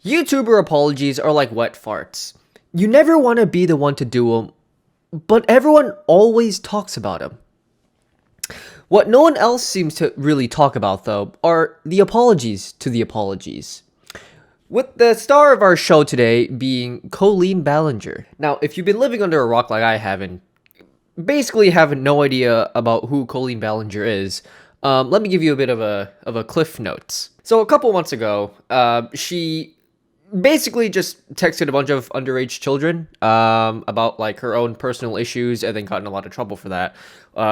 YouTuber apologies are like wet farts. You never want to be the one to do them, but everyone always talks about them. What no one else seems to really talk about, though, are the apologies to the apologies. With the star of our show today being Colleen Ballinger. Now, if you've been living under a rock like I have and basically have no idea about who Colleen Ballinger is, let me give you a bit of a cliff notes. So a couple months ago, she basically just texted a bunch of underage children about like her own personal issues, and then got in a lot of trouble for that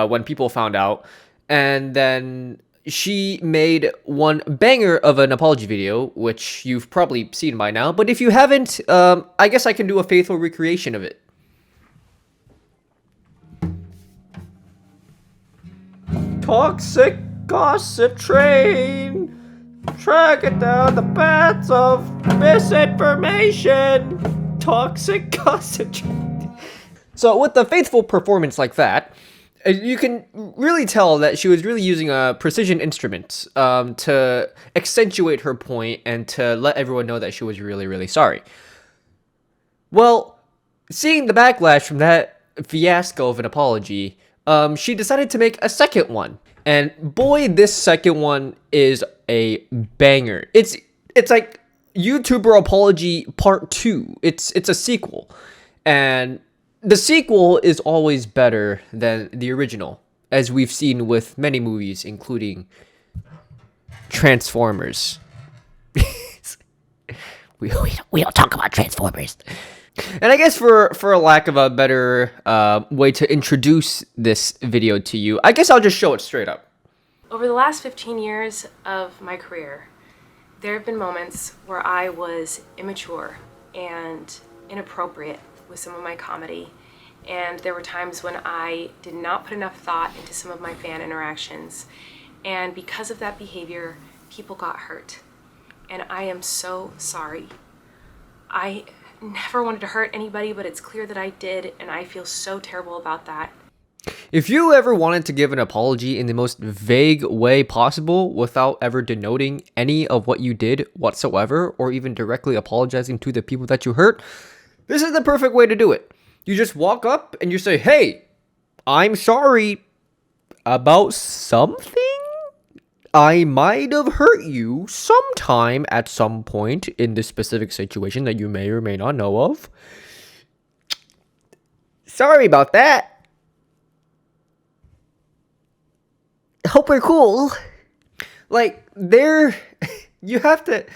when people found out. And then she made one banger of an apology video, which you've probably seen by now. But if you haven't, I guess I can do a faithful recreation of it. Toxic gossip train, tracking down the paths of misinformation. Toxic gossip train. So with a faithful performance like that, you can really tell that she was really using a precision instrument to accentuate her point and to let everyone know that she was really, really sorry. Well, seeing the backlash from that fiasco of an apology, she decided to make a second one. And boy, this second one is a banger. It's like YouTuber Apology Part 2. It's a sequel. And the sequel is always better than the original, as we've seen with many movies, including Transformers. we don't talk about Transformers. And I guess for a lack of a better way to introduce this video to you, I guess I'll just show it straight up. Over the last 15 years of my career, there have been moments where I was immature and inappropriate with some of my comedy. And there were times when I did not put enough thought into some of my fan interactions. And because of that behavior, people got hurt. And I am so sorry. I never wanted to hurt anybody, but it's clear that I did, and I feel so terrible about that. If you ever wanted to give an apology in the most vague way possible without ever denoting any of what you did whatsoever, or even directly apologizing to the people that you hurt, this is the perfect way to do it. You just walk up and you say, "Hey, I'm sorry about something. I might have hurt you sometime at some point in this specific situation that you may or may not know of. Sorry about that. Hope we're cool." Like, you have to,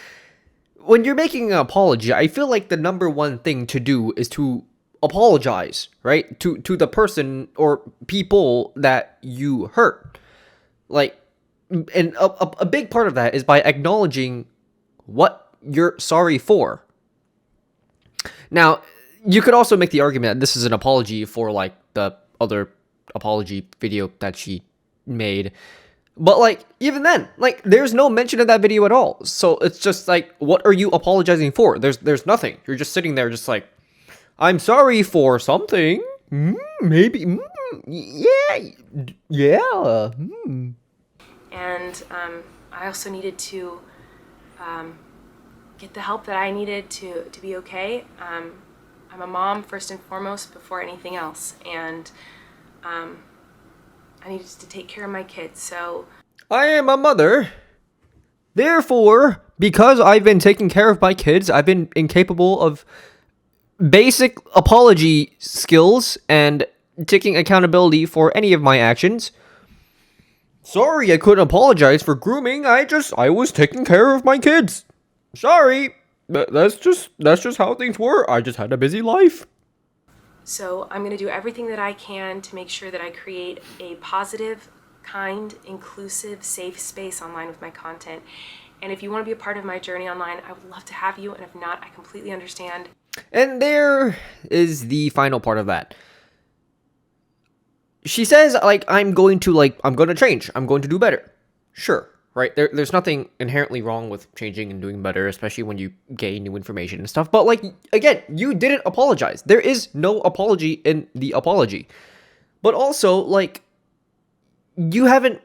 when you're making an apology, I feel like the number one thing to do is to apologize, right? To the person or people that you hurt. Like, and a big part of that is by acknowledging what you're sorry for. Now, you could also make the argument that this is an apology for like the other apology video that she made. But like, even then, like, there's no mention of that video at all. So it's just like, what are you apologizing for? There's nothing. You're just sitting there just like, "I'm sorry for something. Maybe. Yeah. And I also needed to get the help that I needed to be okay. I'm a mom first and foremost before anything else, and I needed to take care of my kids, so... I am a mother. Therefore, because I've been taking care of my kids, I've been incapable of basic apology skills and taking accountability for any of my actions. Sorry, I couldn't apologize for grooming. I was taking care of my kids. Sorry. That's just how things were. I just had a busy life. So I'm going to do everything that I can to make sure that I create a positive, kind, inclusive, safe space online with my content. And if you want to be a part of my journey online, I would love to have you. And if not, I completely understand. And there is the final part of that. She says, like, I'm going to change. I'm going to do better. Sure, right? There's nothing inherently wrong with changing and doing better, especially when you gain new information and stuff. But, like, again, you didn't apologize. There is no apology in the apology. But also, like, you haven't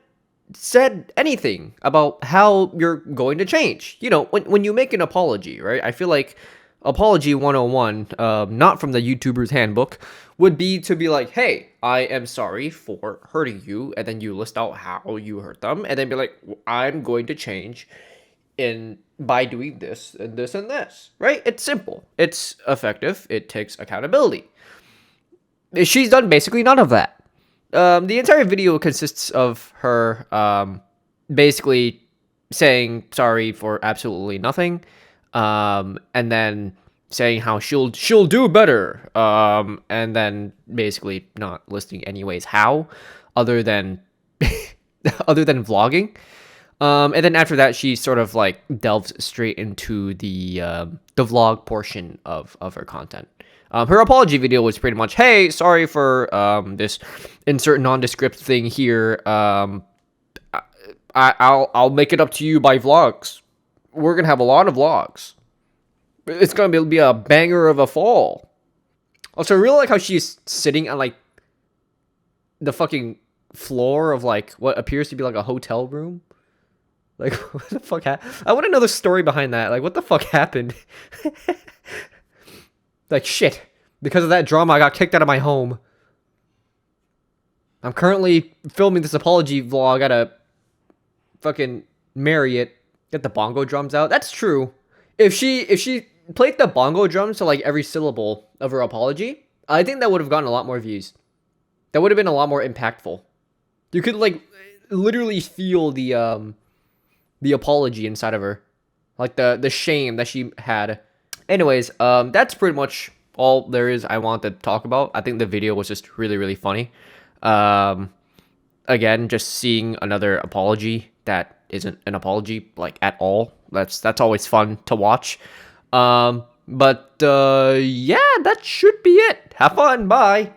said anything about how you're going to change. You know, when you make an apology, right? I feel like apology 101, not from the YouTuber's handbook, would be to be like, hey, I am sorry for hurting you, and then you list out how you hurt them, and then be like, I'm going to change in by doing this and this and this, right? It's simple, it's effective, it takes accountability. She's done basically none of that. The entire video consists of her basically saying sorry for absolutely nothing, and then saying how she'll do better, and then basically not listing anyways how, other than other than vlogging. And then after that, she sort of like delves straight into the vlog portion of her content. Her apology video was pretty much, hey, sorry for this insert nondescript thing here. I'll make it up to you by vlogs. We're gonna have a lot of vlogs. It's gonna be a banger of a fall. Also, I really like how she's sitting on like the fucking floor of like what appears to be like a hotel room. Like, what the fuck happened? I want to know the story behind that. Like, what the fuck happened? Like, shit. Because of that drama, I got kicked out of my home. I'm currently filming this apology vlog at a fucking Marriott. Get the bongo drums out. That's true. If she played the bongo drums to like every syllable of her apology, I think that would have gotten a lot more views. That would have been a lot more impactful. You could like literally feel the apology inside of her, like the shame that she had. Anyways, that's pretty much all there is I want to talk about. I think the video was just really, really funny. Again, just seeing another apology that isn't an apology like at all. That's always fun to watch. But yeah, that should be it. Have fun. Bye.